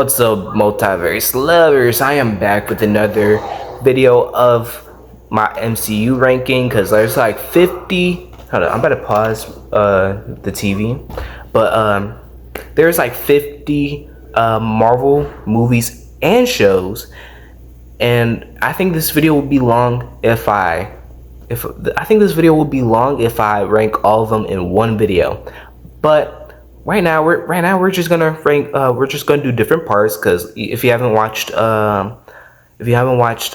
What's up, multiverse lovers? I am back with another video of my MCU ranking because there's like 50. Hold on, I'm about to pause the TV, but there's like 50 Marvel movies and shows, and I think this video will be long if I rank all of them in one video, but right now we're just gonna rank. We're just gonna do different parts because if you haven't watched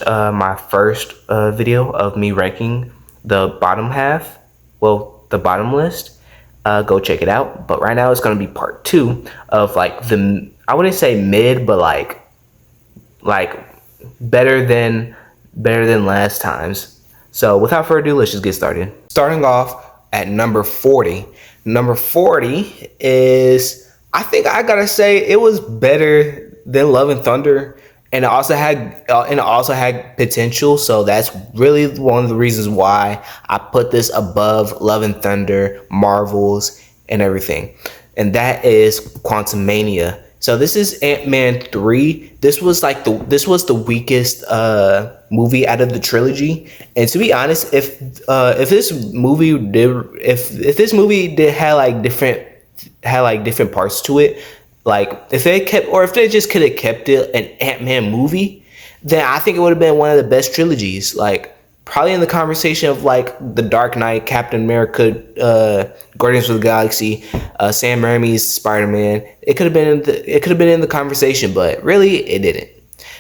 my first video of me ranking the bottom half, well, the bottom list, go check it out. But right now it's gonna be part two of like I wouldn't say mid, but like better than last times. So without further ado, let's just get started. Starting off at number 40. Number 40 is, I think I gotta say, it was better than Love and Thunder, and it also had potential. So that's really one of the reasons why I put this above Love and Thunder, Marvels, and everything. And that is Quantumania. So this is Ant-Man 3. This was the weakest movie out of the trilogy. And to be honest, if this movie did had different parts to it, like if they just could have kept it an Ant-Man movie, then I think it would have been one of the best trilogies. Like probably in the conversation of like The Dark Knight, Captain America, Guardians of the Galaxy, Sam Raimi's Spider-Man. It could have been in the conversation, but really it didn't.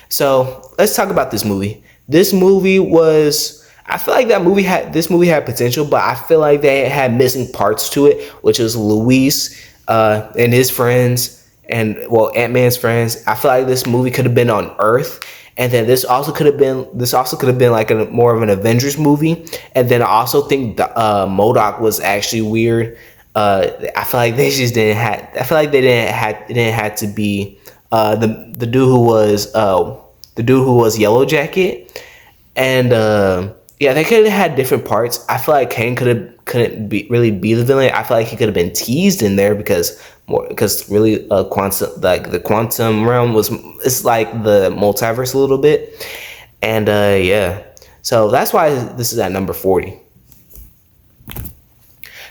So let's talk about this movie. This movie was, I feel like this movie had potential, but I feel like they had missing parts to it, which was Luis and his friends, and well, Ant-Man's friends. I feel like this movie could have been on Earth. And then this also could have been like more of an Avengers movie. And then I also think the MODOK was actually weird. I feel like they just didn't have. I feel like they didn't have to be the dude who was Yellow Jacket. And yeah, they could have had different parts. I feel like Kane couldn't really be the villain. I feel like he could have been teased in there because really the quantum realm it's like the multiverse a little bit. And yeah, so that's why this is at number 40.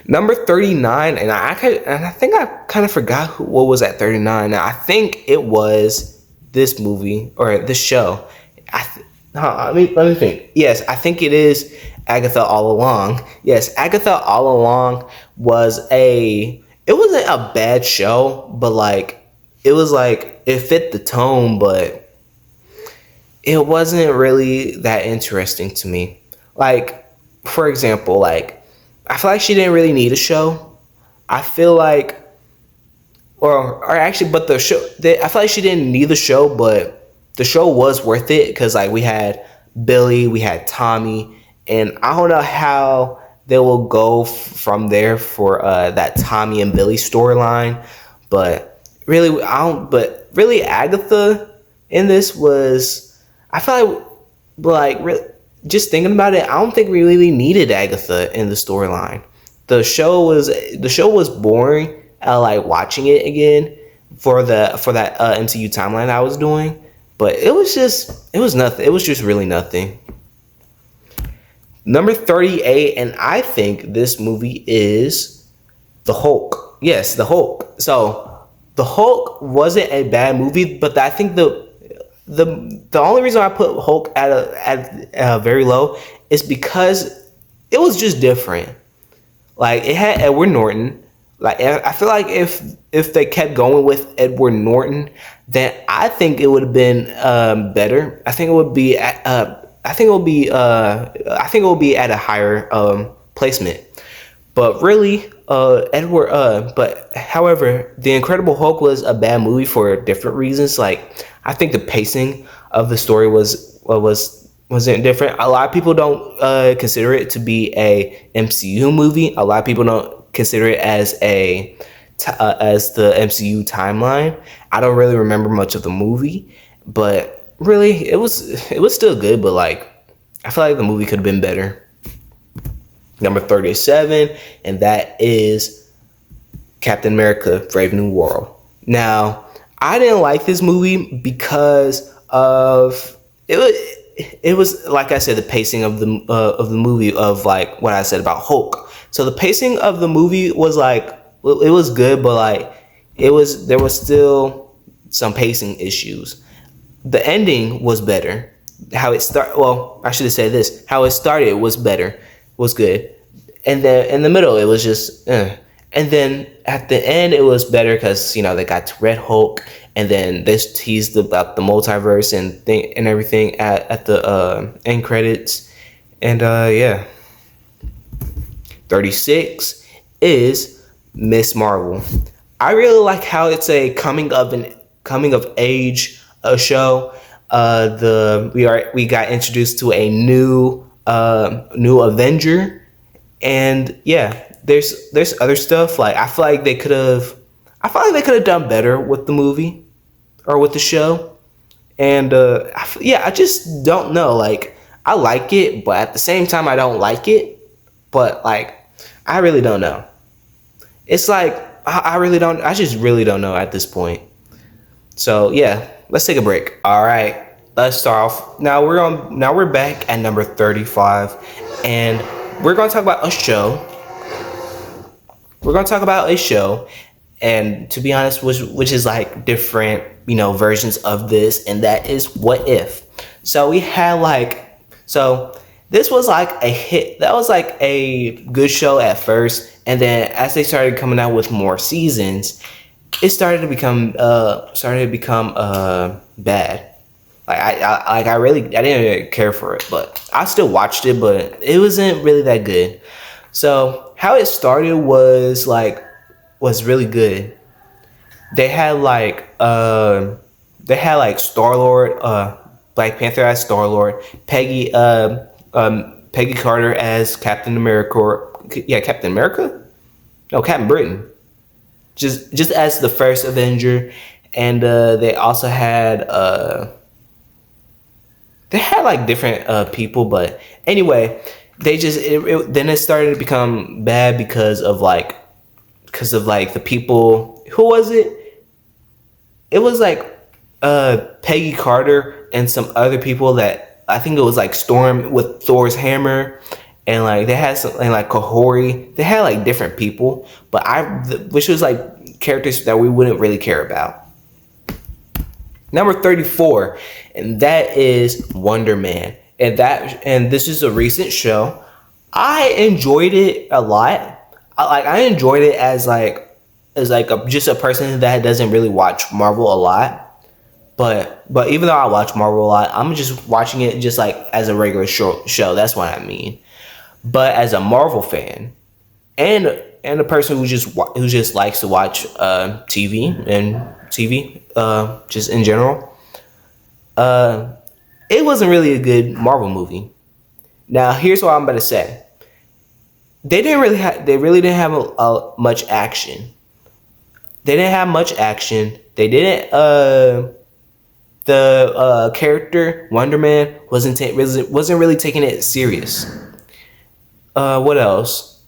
Number 39, and I think I kind of forgot what was at 39. Now I think it was this movie or this show. Let me think. Yes, I think it is Agatha All Along. Yes, Agatha All Along it wasn't a bad show, but it fit the tone, but it wasn't really that interesting to me. Like, for example, like I feel like she didn't really need a show. I feel like, or actually, but I feel like she didn't need the show, but the show was worth it because like we had Billy, we had Tommy, and I don't know how they will go from there for that Tommy and Billy storyline, but really Agatha in this was, I feel just thinking about it, I don't think we really needed Agatha in the storyline. The show was boring. I like watching it again for that MCU timeline I was doing. But it was nothing. It was just really nothing. Number 38, and I think this movie is The Hulk. Yes, The Hulk. So The Hulk wasn't a bad movie, but I think the only reason I put Hulk at very low is because it was just different. Like it had Edward Norton. Like I feel like if they kept going with Edward Norton, then I think it would have been better. I think it would be at a higher placement. But really, however, The Incredible Hulk was a bad movie for different reasons. Like I think the pacing of the story wasn't different. A lot of people don't consider it to be a MCU movie. A lot of people don't consider it as the MCU timeline. I don't really remember much of the movie, but really it was still good, but like I feel like the movie could have been better. Number 37, and that is Captain America: Brave New World. Now, I didn't like this movie because of it was it was like I said, the pacing of the movie, of like what I said about Hulk. So the pacing of the movie was like, it was good, but like there was still some pacing issues. The ending was better. How it start well, I should have said this. How it started was better, was good. And then in the middle it was just and then at the end it was better because, you know, they got to Red Hulk, and then they teased about the multiverse and everything at the end credits. And yeah. 36 is Miss Marvel. I really like how it's a coming of age show. We got introduced to a new Avenger, and yeah, there's other stuff. Like I feel like they could have done better with the movie or with the show. And yeah, I just don't know. Like I like it, but at the same time I don't like it. But like I really don't know. It's like I really don't. I just really don't know at this point. So yeah, let's take a break. All right, let's start off. Now we're back at number 35, and we're gonna talk about a show. We're gonna talk about a show, and to be honest, which is like different, you know, versions of this, and that is What If. So we had this was like a hit. That was like a good show at first, and then as they started coming out with more seasons, it started to become bad. Like I didn't really care for it, but I still watched it, but it wasn't really that good. So how it started was really good. They had Star-Lord, Black Panther as Star-Lord, Peggy Carter as Captain America. Yeah, Captain America? No, Captain Britain. Just as the first Avenger, and they also had like different people, but anyway, then it started to become bad because of the people. Who was it? It was like Peggy Carter and some other people that I think it was like Storm with Thor's hammer, and like they had some, and like Kahori. They had like different people, but which was like characters that we wouldn't really care about. Number 34, and that is Wonder Man, and this is a recent show. I enjoyed it a lot. I enjoyed it as just a person that doesn't really watch Marvel a lot. But even though I watch Marvel a lot, I'm just watching it just like as a regular show. That's what I mean. But as a Marvel fan and a person who just likes to watch TV just in general, it wasn't really a good Marvel movie. Now here's what I'm about to say. They really didn't have much action. They didn't have much action. They didn't. The character Wonder Man wasn't really taking it serious. What else?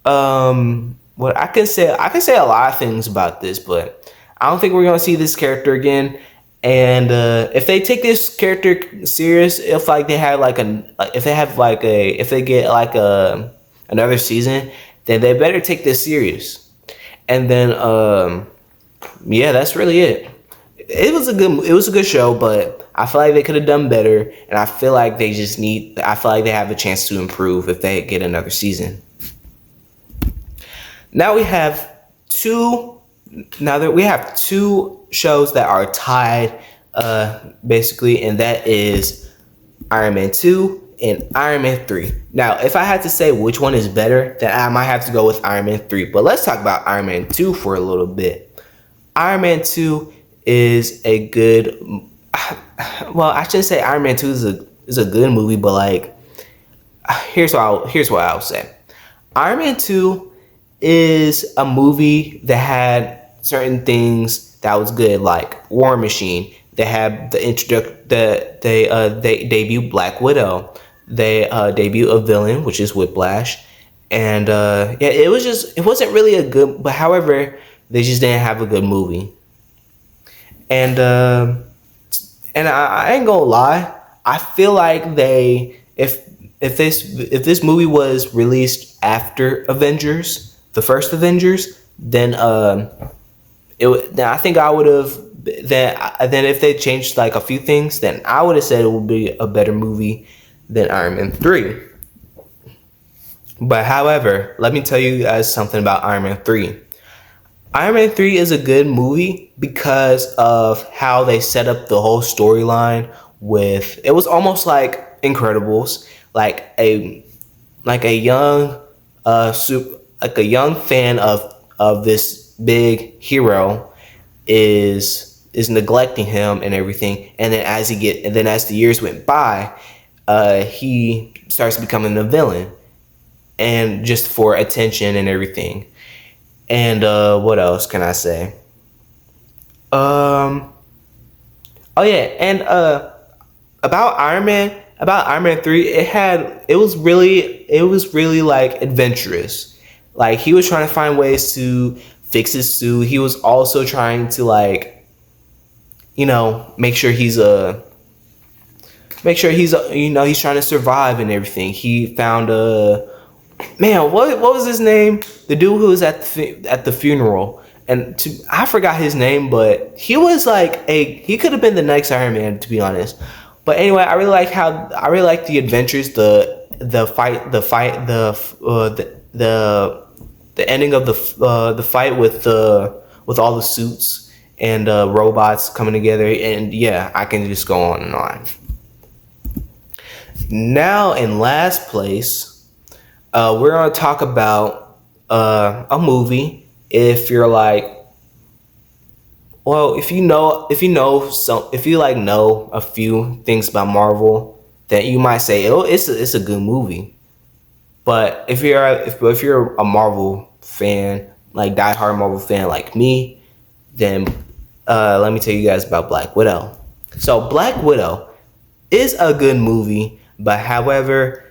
What I can say a lot of things about this, but I don't think we're gonna see this character again. And if they take this character serious, if they get another season, then they better take this serious. And then yeah, that's really it. It was a good show, but I feel like they could have done better, and I feel like they have a chance to improve if they get another season. Now we have two shows that are tied, basically, and that is Iron Man 2 and Iron Man 3. Now, if I had to say which one is better, then I might have to go with Iron Man 3. But let's talk about Iron Man 2 for a little bit. Iron Man 2 is a good. Well, I shouldn't say Iron Man 2 is a good movie, but like, here's what I'll say. Iron Man 2 is a movie that had certain things that was good, like War Machine. They had they debut Black Widow. They debut a villain, which is Whiplash, and yeah, it wasn't really a good. But however, they just didn't have a good movie. And I ain't gonna lie, I feel like if this movie was released after Avengers, the first Avengers, then then I think I would have then if they changed like a few things, then I would have said it would be a better movie than Iron Man 3. But however, let me tell you guys something about Iron Man 3. Iron Man 3 is a good movie because of how they set up the whole storyline with it was almost like Incredibles, like a young like a young fan of this big hero is neglecting him and everything, and then as the years went by, he starts becoming a villain and just for attention and everything. And what else can I say? Oh yeah, and about Iron Man 3, it was really like adventurous. Like he was trying to find ways to fix his suit. He was also trying to like, make sure he's trying to survive and everything. He found a man, what was his name? The dude who was at the funeral, and I forgot his name, but he was like he could have been the next Iron Man, to be honest. But anyway, I really like the adventures, the ending of the fight with all the suits and robots coming together, and yeah, I can just go on and on. Now, in last place, we're gonna talk about a movie. If you're like, well, if you know know a few things about Marvel, then you might say, oh, it's a good movie. But if you're a Marvel fan, like diehard Marvel fan like me, then let me tell you guys about Black Widow. So Black Widow is a good movie, but however,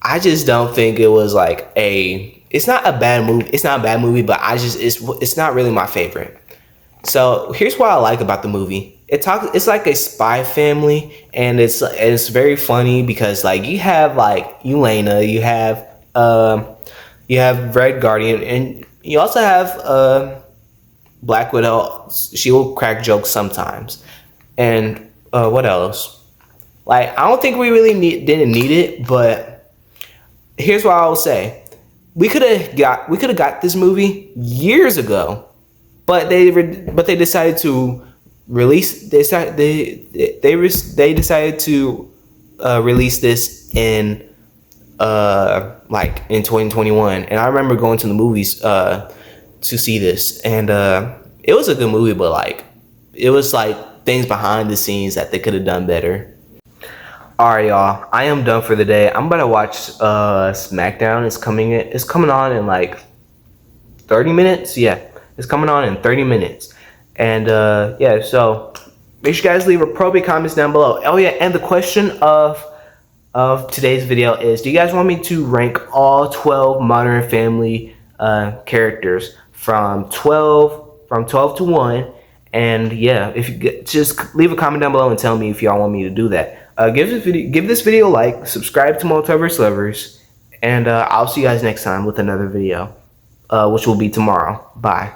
I just don't think it was like it's not a bad movie. It's not a bad movie, but it's not really my favorite. So here's what I like about the movie. It's like a spy family, and it's very funny because like you have like Yelena, you have Red Guardian, and you also have Black Widow. She will crack jokes sometimes, and what else? Like I don't think we really didn't need it, but here's what I will say: we could have got this movie years ago. But they decided to release. They decided to release this in like in 2021. And I remember going to the movies to see this, and it was a good movie. But like, it was like things behind the scenes that they could have done better. All right, y'all. I am done for the day. I'm about to watch SmackDown. It's coming on in like 30 minutes. Yeah. It's coming on in 30 minutes. And yeah, so make sure you guys leave appropriate comments down below. Oh yeah, and the question of today's video is, do you guys want me to rank all 12 Modern Family characters from 12 to 1? And yeah, if you just leave a comment down below and tell me if y'all want me to do that. Give this video a like, subscribe to Multiverse Lovers, and I'll see you guys next time with another video. Which will be tomorrow. Bye.